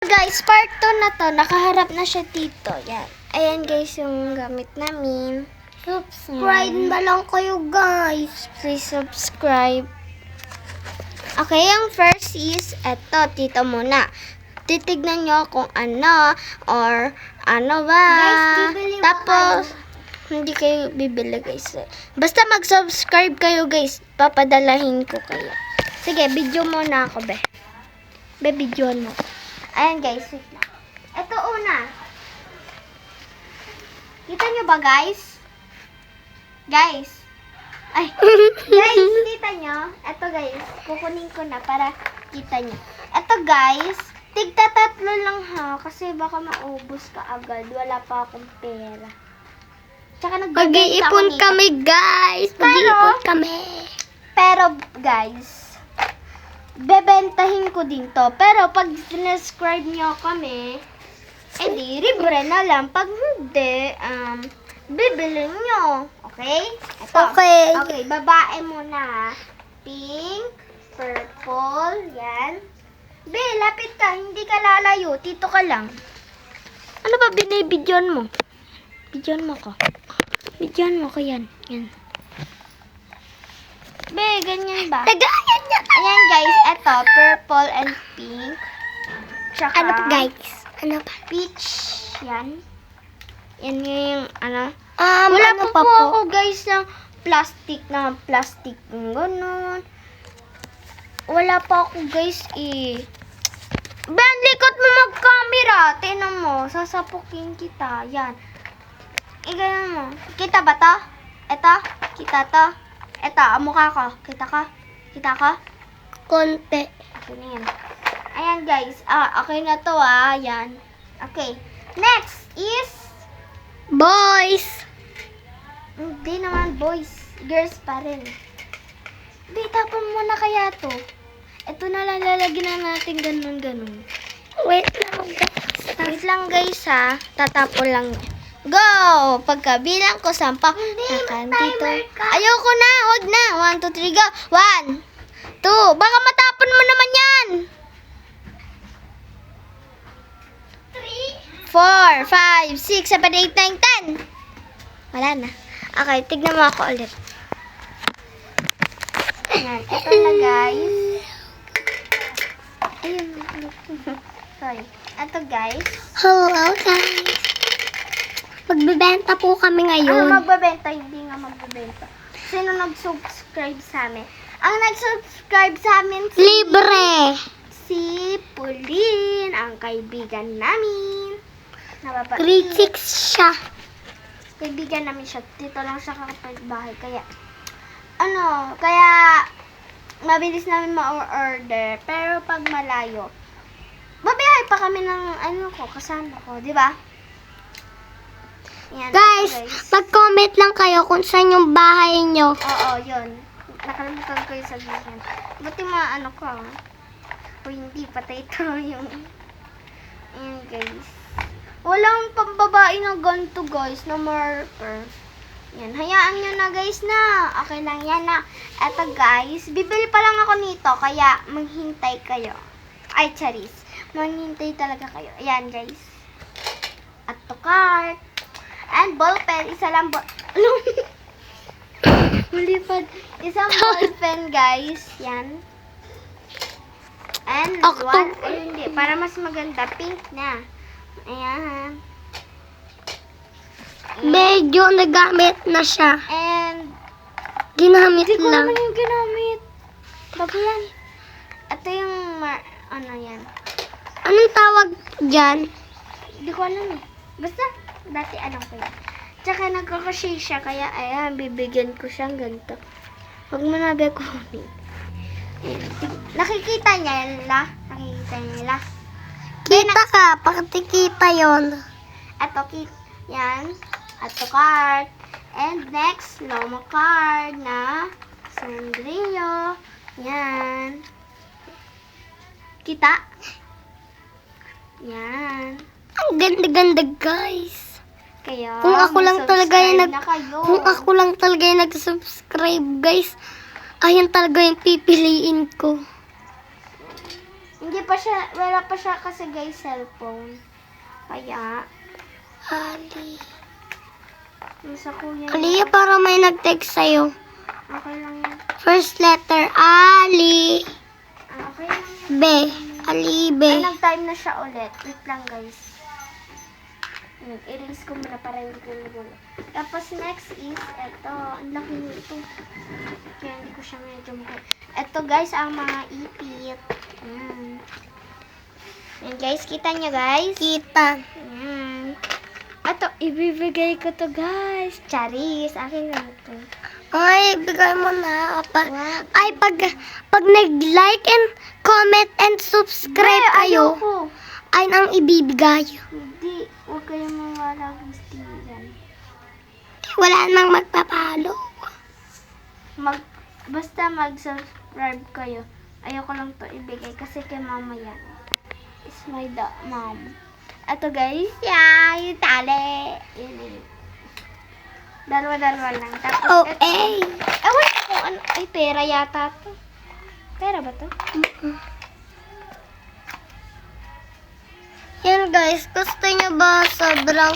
Guys, part 2 na to. Nakaharap na siya dito. Yan. Ayan guys, yung gamit namin. Subscribe na lang kayo, guys. Please subscribe. Okay, yung first is, eto, tito muna. Titignan nyo kung ano, or ano ba. Guys, bibili ba Tapos, hindi kayo bibili guys. Basta mag-subscribe kayo guys. Papadalahin ko kayo. Sige, video muna ako, be. Be, videoan mo. Ayan guys, wait lang. Ito una. Kita nyo ba guys? Guys. Ay. Guys, kita nyo? Ito guys, kukunin ko na para kita nyo. Ito guys, tigta-tatlo lang ha. Kasi baka maubos ka agad. Wala pa akong pera. Tsaka nagbibenta ako Mag-iipon nito. kami, guys. Mag-iipon kami. Pero guys, bebentahin ko din to. Pero pag sinascribe nyo kami, edi libre na lang. Pag hindi, bibili nyo. Okay? Ito. Okay. Okay, babae muna ha. Pink, purple, yan. Be, lapit ka. Hindi ka lalayo. Dito ka lang. Ano ba binibidyon mo? Bidyon mo ko. Bidyon mo ko yan. Yan. Be, ganyan ba? Tagayan niya. Ayan guys, eto, purple and pink. Tsaka, Ano pa, guys? Ano pa? peach. Yan. Yan yung, ano. Wala Wala pa pa po ako guys ng plastic na plastic. Ganun. Wala pa ako guys eh. Be, ang likot mo mag-camera. Tingnan mo, sasapukin kita. Yan. Ganun mo. Kita ba to? Eto? Kita to? Eto, ang mukha ko. Kita ka? Kita ka? Konti. Okay na yan. Ayan guys. Okay na to Ayan. Okay. Next is, Boys. hindi naman boys. Girls pa rin. Di, tapon mo na kaya to. Ito na lang, lalagyan na natin ganun. Wait lang, guys. Wait lang guys ha. Tatapon lang. Go! Pagkabilang ko 10. Dito. timer ka. Ayoko na. Huwag na. 1, 2, 3, go. 1, 2. Baka matapon mo naman yan. 4, 5, 6, 7, 8, 9, 10. Wala na. Okay, tignan mo ako ulit. Ayan, ito na guys. Ayun. Sorry. Ito guys. Hello, guys. Magbibenta po kami Ano ngayon. magbebenta? Hindi nga magbebenta. Sino nag-subscribe sa amin? Ang nag-subscribe sa amin Libre. si Pauline, ang kaibigan namin. Grade 6 siya. Kaibigan namin siya. Dito lang sa kapitbahay. Kaya, mabilis namin ma-order. Pero pag malayo, babiyahe pa kami ng kasama ko. Di ba? Yan, Guys, ito, mag-comment lang kayo kung saan yung bahay nyo. Oo, yun. Nakalimutan ko yung sabihin. Buti mga ko O hindi, patay ito yung... Ayan, guys. Walang pambabae na ganito, guys, na marker. Yan, hayaan nyo na, guys, na. Okay lang yan, na. Eto, guys, bibili pa lang ako nito, kaya maghintay kayo. Ay, charis. Maghintay talaga kayo. Ayan, guys. At to cart. And ballpen, isa lang Malipad. Isang ballpen, guys. Yan. And one, ayun, hindi. Para mas maganda, pink na. Ayan. Medyo nagamit na siya. And, Ginamit hindi ko lang. naman yung ginamit. Bago yan. Ito yung, yan. Anong tawag dyan? Hindi ko alam eh. Basta, dati alam ko yan. Tsaka nagkakashay siya, kaya ayan, bibigyan ko siyang ganito. Huwag mo na kunin. Nakikita niya la? Nakikita niya la? Kita ka, pakikita yon. Ato yan. Ato card. And next, Lomo card na Sandrio. Yan. Kita? Yan. Ang ganda-ganda, guys. Kaya, Kung ako lang talaga yung mag-subscribe na kayo. Kung ako lang talaga yung nag-subscribe, guys, ayun talaga yung pipiliin ko. Wala pa siya kasi guys cellphone. Kaya, Ali. nasa kuya. Aliyah, para may nag-text sa'yo. Okay lang yan. First letter, Ali. Okay lang yan. B. Ali, B. Ay, nag-time na siya ulit. Wait lang guys. I-erase ko muna para hindi ko magulo. Tapos next is, eto. Ang laki nito. Kaya hindi ko siya medyo magulo. Eto guys, ang mga ipit. Yan guys, kita nyo guys? Kita. Eto, ibibigay ko to guys. Charis, akin lang ito. Ay, bigay mo na. Wow. Ay, pag nag-like and comment and subscribe kayo, Ayoko. ay ang ibibigay. Hindi, huwag kayong mawala gusto yan. Wala nang magpapalo. Basta mag-subscribe kayo. Ayoko lang to ibigay kasi kay mama yan. It's my mom. Ito guys, yung tali. Yun. Dalawa lang. Tapos Oh, ito. eh. Ewan ko kung ano. Ay, pera yata to. Pera ba to? Yan guys, gusto nyo ba sobrang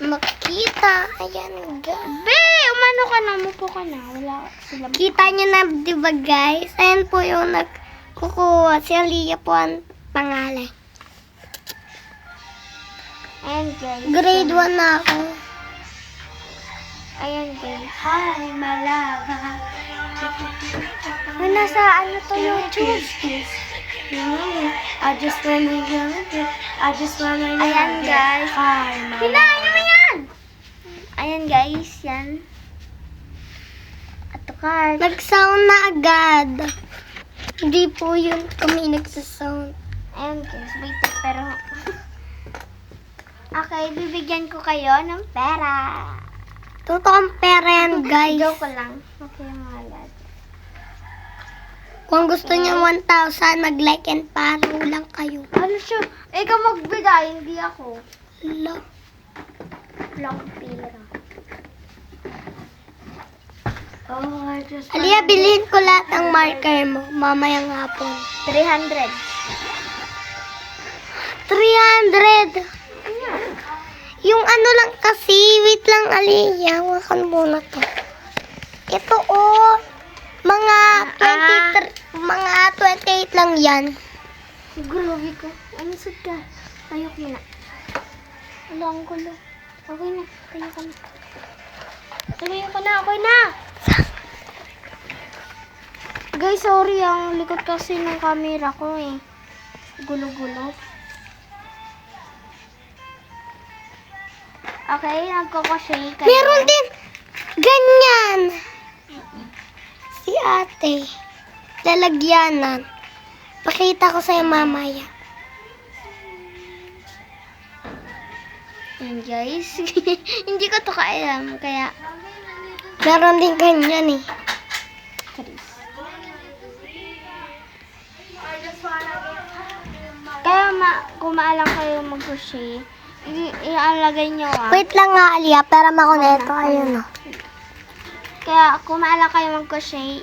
makita? Ayan guys. Be, umano ka na. Mupo ka na. Wala sila. Kita nyo na, di ba guys? Ayan po yung nagkukuha. Si Aliyah po ang pangalan. Ayan guys. Grade 1 na ako. Ayan guys. Hi, malaga. Ay, nasa ano to YouTube? I just wanna know it. I just wanna know Ayan guys. Hi, Hinahin mo yan! Ayan guys, yan. Ato card. Nag-sound na agad. Hindi po yun kami nagsasound. Ayan guys, wait pero... Okay, bibigyan ko kayo ng pera. Totoong pera yan guys. Joke lang. Okay, mga lad. Kung gusto niyo 1,000, mag-like and follow lang kayo. Ano siya? Ikaw magbigay, hindi ako. Hello. Lang pera. Oh, I just... Aliyah, bilhin ko lahat ng marker mo mamayang hapon. 300. 300! Yung ano lang kasi, wait lang Aliyah, wakan muna to. Ito oh, mga 28 lang yan. Grabe ko. Ano sad ka? Tayo ko na. Wala ang gulo. Okay na. Tayo ka na. Tayo ka na. Okay na. Guys, sorry. Ang likod kasi ng camera ko eh. Gulo-gulo. Okay, nagkakashay kayo. Meron din ganyan. Si ate. Lalagyanan. Pakita ko sa'yo mamaya. Yan guys. Hindi ko to kaalam. Kaya, Meron din ganyan eh. kung maalang kayo mag-crochet, ialagay nyo Wait lang nga Aliyah, para makoneto. Ayun oh. Kaya kung maalang kayo mag-crochet,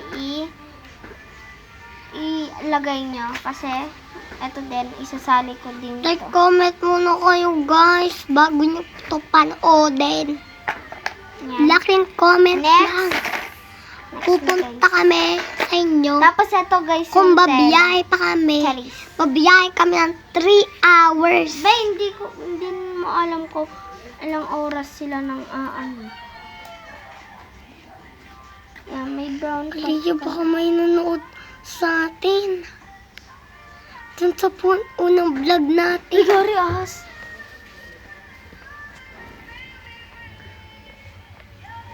ilagay nyo. Kasi, eto din, isasali ko din Like, ito. comment muna kayo guys, bago nyo ito panoodin. Yan. Laking comment Next. lang. Pupunta kami sa inyo. Tapos ito guys, Kung yung babiyahe pa kami, Charis. babiyahe kami ng 3 hours. Hindi mo alam ko ilang oras sila ng ano. Yan, may brown Aliyah, baka may nanonood sa atin. Dun sa unang vlog natin. Igari ahas.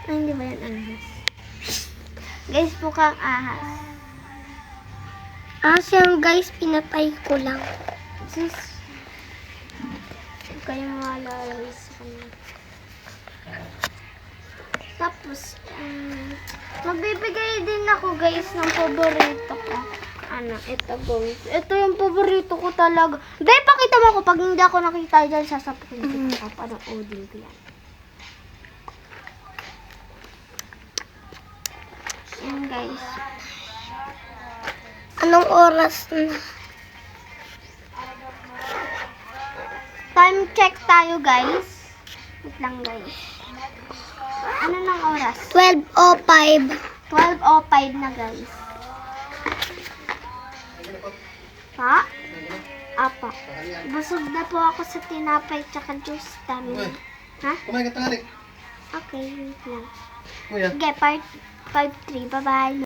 Ay, hindi ba yan ahas? Guys, mukhang ahas. Yan guys, pinatay ko lang. Sis, huwag kayong malalawis sa kanya. Tapos, magbibigay din ako guys ng paborito ko. Ano, ito guys. Ito yung paborito ko talaga. Be, pakita mo ako. Pag hindi ako nakita dyan, sasapukin ko. Panoodin ko yan. Yan guys. Anong oras na? Time check tayo, guys. Wait lang, guys. Ano ng oras? 12:05. 12:05 na, guys. Pa? Apa. Busog na po ako sa tinapay tsaka juice. Dami na. Ha? Kumain ka tangali. Okay, wait lang. Kuya. Okay, part 5-3. Bye-bye.